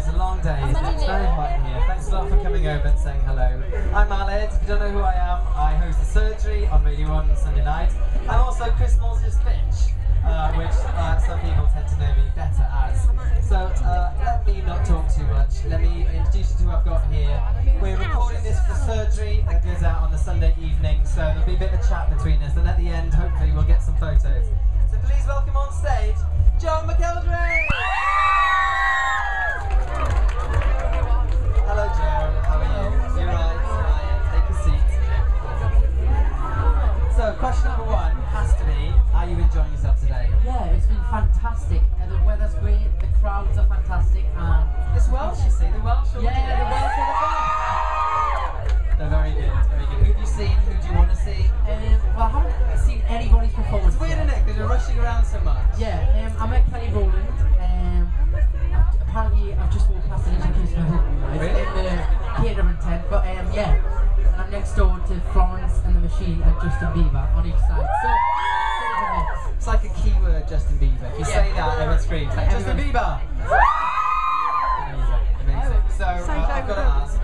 It's a long day. It's very hot in here. Thanks a lot for coming over and saying hello. I'm Aled. If you don't know who I am, I host The Surgery on Radio 1 on Sunday night. I'm also Chris Mosley's bitch, which some people tend to know me better as. So let me not talk too much. Let me introduce you to who I've got here. We're recording this for Surgery that goes out on the Sunday evening, so there'll be a bit of a chat between us, and at the end, hopefully, we'll get some photos. So please welcome on stage, McElderry! Hello Joe, how are you? You're right, take a seat. So question number one has to be, are you enjoying yourself today? Yeah, it's been fantastic. The weather's great, the crowds are fantastic, and it's Welsh, you see, the Welsh are the Welsh are the best. They're very good, very good. Who have you seen? Who do you want to see? Well, I haven't seen anybody's performance. It's weird, isn't it? Because you're rushing around so much. Yeah, I met Kelly Rowland. Apparently, I've just walked past an education Really? in the catering tent, but yeah. And I'm next door to Florence and the Machine and Justin Bieber on each side. So, it's like a keyword, Justin Bieber. If you say that, everyone screams like Justin Bieber. Amazing. So I've got to ask.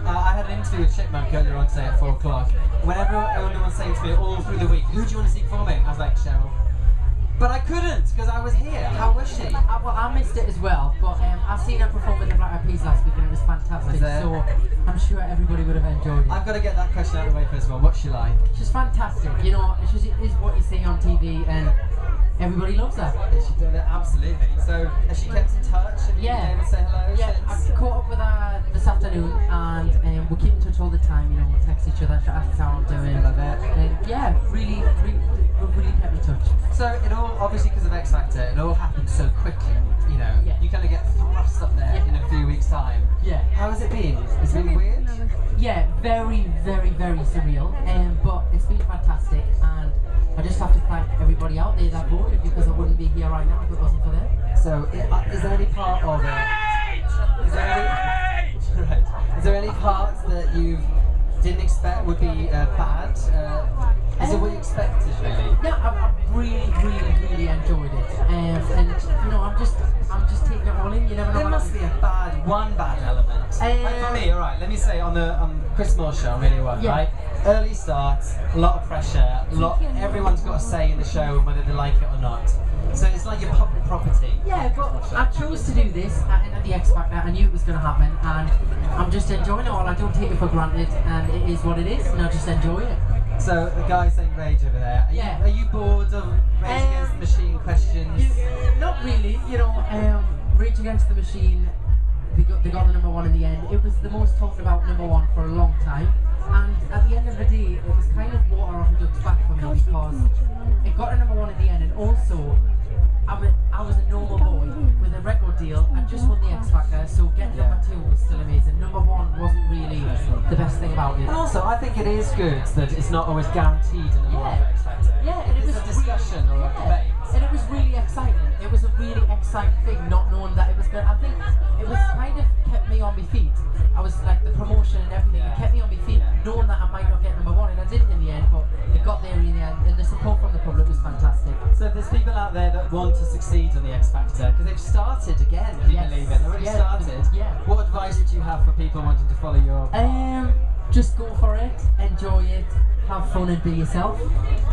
I had an interview with Chipmunk earlier on today at 4 o'clock. Whenever everyone was saying to me all through the week, who do you want to see performing? I was like, Cheryl. But I couldn't, because I was here. How was she? Well, I missed it as well, but I seen her perform with the Black Eyed Peas last week and it was fantastic, so I'm sure everybody would have enjoyed it. I've got to get that question out of the way first of all. What's she like? She's fantastic, you know, she is what you see on TV and everybody loves her. She did it, absolutely. So, has she kept in touch? Have you been able to say hello since? I caught up with her this afternoon and we keep in touch all the time, you know, we'll text each other, ask how I'm doing. I love it. And yeah, really kept in touch. So it all, obviously because of X Factor, it all happened so quickly, you know. Yeah. You kind of get thrust up there in a few weeks' time. Yeah. How has it been? Has it been weird? Yeah, very surreal, but it's been fantastic, and I just have to thank everybody out there that voted, because I wouldn't be here right now if it wasn't for them. So, is there any part of it? Is there any parts that you didn't expect would be bad? Is it what you expected, really? Yeah, I really enjoyed it, and you know, I'm just taking it all in. You never know. There must be one bad element. Like for me, all right. Let me say on the Chris Moore show, on Radio 1, right? Early starts, a lot of pressure, everyone's got a say in the show whether they like it or not. So it's like your public property. Yeah, but I chose to do this at the X Factor. I knew it was going to happen, and I'm just enjoying it all. I don't take it for granted, and it is what it is, and I just enjoy it. So the guy saying Rage over there, are you bored of Rage Against the Machine questions? Not really, you know, Rage Against the Machine, they got the #1 in the end. It was the most talked about #1 for a long time, and at the end of the day, it was kind of water off a duck's back for me, because it got a #1 in the end, and also, I was a normal boy with a record deal. I just won the X Factor, so getting #2 was still amazing. #1 wasn't really the best thing about it. And also, I think it is good that it's not always guaranteed in #1 for X Factor. Yeah, and it was a discussion or a debate. And it was really exciting. It was a really exciting thing, not knowing that it was good. I think it was kind of kept me on my feet. I was like the promotion and everything. It kept me on my feet, knowing that I might not get #1, and I didn't in the end, but it got there in the end, and the support from the public was fantastic. So if there's people out there that want to succeed on the X Factor, because they've started again, can you believe it? They've already started. Yeah. What advice would you have for people wanting to follow your... Just go for it, enjoy it, have fun and be yourself.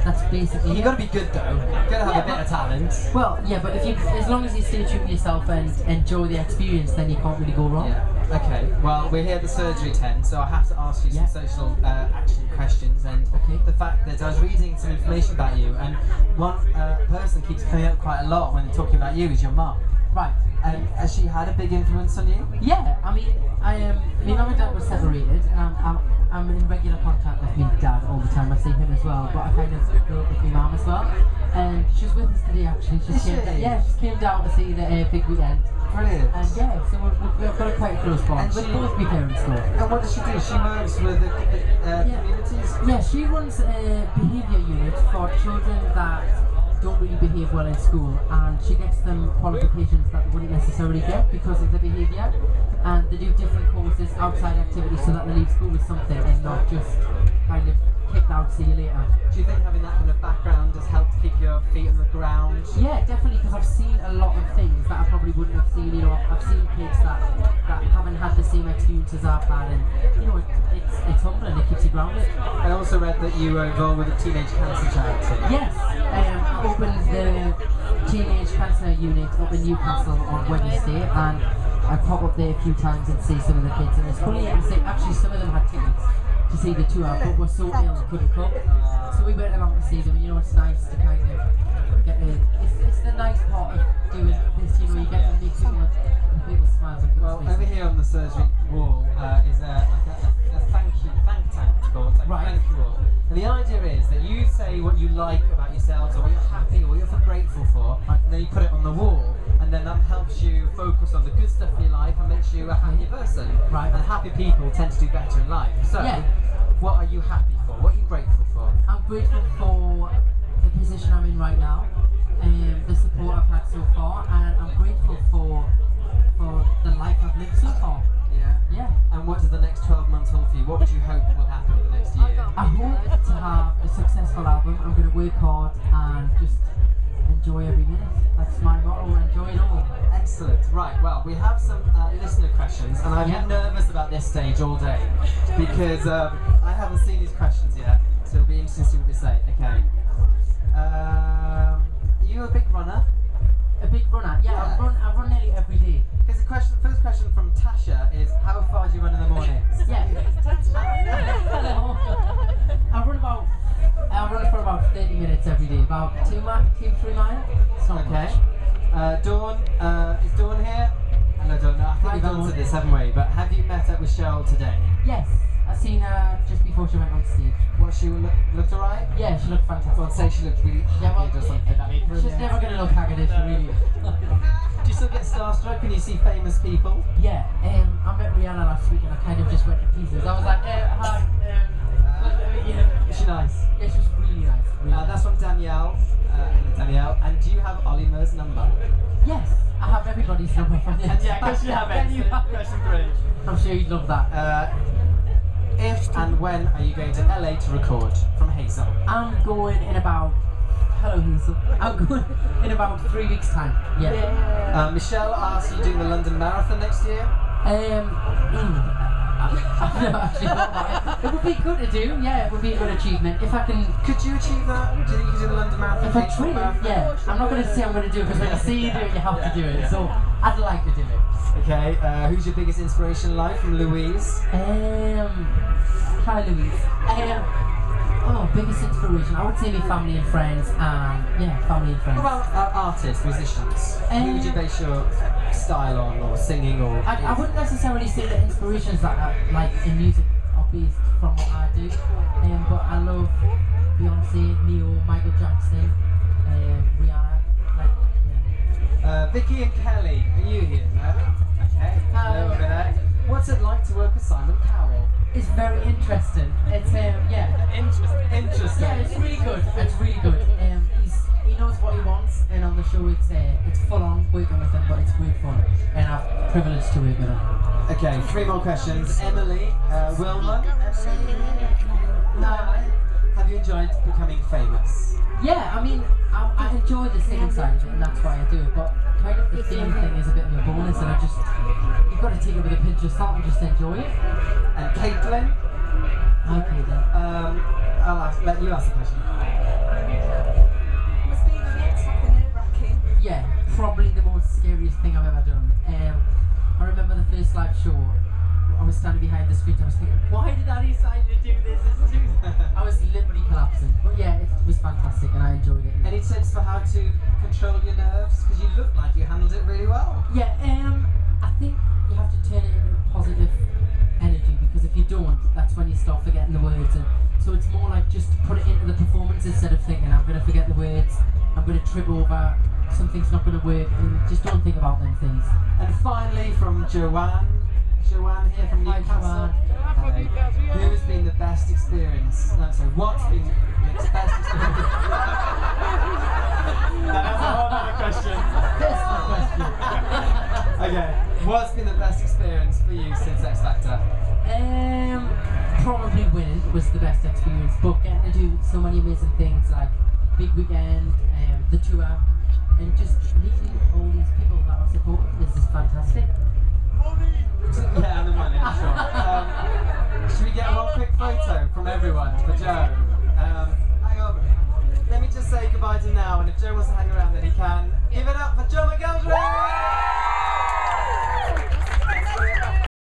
That's basically You've got to be good though. You've got to have a bit of talent. Well, yeah, but as long as you stay true to yourself and enjoy the experience, then you can't really go wrong. Yeah. Okay, well we're here at the surgery tent, so I have to ask you some social action questions, and the fact that I was reading some information about you, and one person keeps coming up quite a lot when they're talking about you is your mum. Right. Has she had a big influence on you? Yeah, I mean, my mum and dad were separated, and I'm in regular contact with my dad all the time. I see him as well, but I kind of grew up with my mum as well. And she's with us today actually. She came down to see the big weekend. Brilliant. And yeah, so we've got a quite close bond with both my parents though. And what does she do? She works with the communities? Yeah, she runs a behaviour unit for children that don't really behave well in school, and she gets them qualifications that they wouldn't necessarily get because of the behaviour, and they do different courses, outside activities, so that they leave school with something and not just kind of kicked out, see you later. Do you think having that kind of background has helped keep your feet on the ground? Yeah, definitely, because I've seen a lot of things that I probably wouldn't have seen. You know, I've seen kids that same experiences I've had, and you know, it's humbling. It keeps you grounded. I also read that you were involved with the Teenage Cancer Charity. Yes, I opened the Teenage Cancer Unit up in Newcastle on Wednesday, and I pop up there a few times and see some of the kids, and it's funny to see. Actually, some of them had tickets to see the tour, but were so ill couldn't come. So we went along to see them. You know, it's nice to kind of get the. It's the nice part of doing this. You know, you get to make people smile. Well, over here on the surgery wall is a thank tank called thank you all. And the idea is that you say what you like about yourselves, or what you're happy, or what you're grateful for, and then you put it on the wall, and then that helps you focus on the good stuff in your life and makes you a happy person. Right. And happy people tend to do better in life. So, what are you happy for? What are you grateful for? I'm grateful for the position I'm in right now, and the support I've had so far, and I'm grateful for the life I've lived so far. Yeah. And what does the next 12 months hold for you? What would you hope will happen in the next year? I hope to have a successful album. I'm going to work hard and just enjoy every minute. That's my motto, enjoy it all. Excellent. Right, well, we have some listener questions, and I've been nervous about this stage all day because I haven't seen these questions yet, so it'll be interesting to see what they say. Okay. Are you a big runner? A big runner? Yeah, I run nearly every day. Here's a question. First question from Tasha is, how far do you run in the mornings? Yeah. Hello. I run for about 30 minutes every day, about 2-3 miles. It's not okay. much. Dawn, is Dawn here? And I don't know. I think we've answered this, haven't we? But have you met up with Cheryl today? Yes. I seen her just before she went on stage. What, she looked alright? Yeah, she looked fantastic. I'd say she looked really haggard or something. She's never going to look haggard if she really is. Do you still get starstruck when you see famous people? Yeah, I met Rihanna last week and I kind of just went to pieces. I was like, hi. Is she nice? Yeah, she was really nice. Really that's from Danielle. Danielle. And do you have Ollie Murr's number? Yes, I have everybody's number from this. Yeah, because you have it. Question 3. I'm sure you'd love that. If and when are you going to LA to record? From Hazel. I'm going in about... Hello, Hazel. I'm going in about 3 weeks' time. Yeah. Michelle asked you doing the London Marathon next year? I've never actually thought about it. It would be good to do, yeah, it would be a good achievement. If I can... Could you achieve that? Do you think you could do the London Marathon? If I train, yeah. I'm not going to say I'm going to do it, because when you see you do it, you have to do it. So, I'd like to do it. Okay, who's your biggest inspiration in life? From Louise? Hi, Louise. Biggest inspiration? I would say my family and friends, family and friends. What about artists, musicians? Who would you base your style on, or singing, or... I wouldn't necessarily say that inspirations that are, like, in music are based from what I do, but I love Beyonce, Neo, Michael Jackson, Rihanna, Vicky and Kelly, are you here? No? Okay, hello over there. What's it like to work with Simon Cowell? It's very interesting. It's Interesting. Yeah, it's really good. It's really good. He knows what he wants, and on the show it's full on working with him, but it's great fun, and I'm privileged to work with him. Okay, 3 more questions. Emily, Wilma. Have you enjoyed becoming famous? Yeah, I mean, I enjoy the singing side of it, and that's why I do it. But kind of the fame thing is a bit of a bonus, and you've got to take it with a pinch of salt and just enjoy it. And Caitlin? Hi, Caitlin. I'll let you ask the question. Was being on the X Factor nerve-wracking? Yeah, probably the most scariest thing I've ever done. I remember the first live show. I was standing behind the screen. I was thinking, why did I decide to do this? I was literally collapsing. But yeah, it was fantastic, and I enjoyed it. Any tips for how to control your nerves? Because you look like you handled it really well. Yeah, I think you have to turn it into positive energy, because if you don't, that's when you start forgetting the words. And so it's more like just put it into the performance instead of thinking, I'm going to forget the words, I'm going to trip over, something's not going to work, and just don't think about them things. And finally, from Joanne here from Newcastle. Who's been the best experience? No, sorry, what's been the best experience? That's a whole other question. That's my question. Okay, what's been the best experience for you since X Factor? Probably winning was the best experience, but getting to do so many amazing things like Big Weekend, the tour, and just meeting all these people that are supporting this is fantastic. Yeah, and the money. Joe. Hang on. Let me just say goodbye to him now, and if Joe wants to hang around, then he can. Give it up for Joe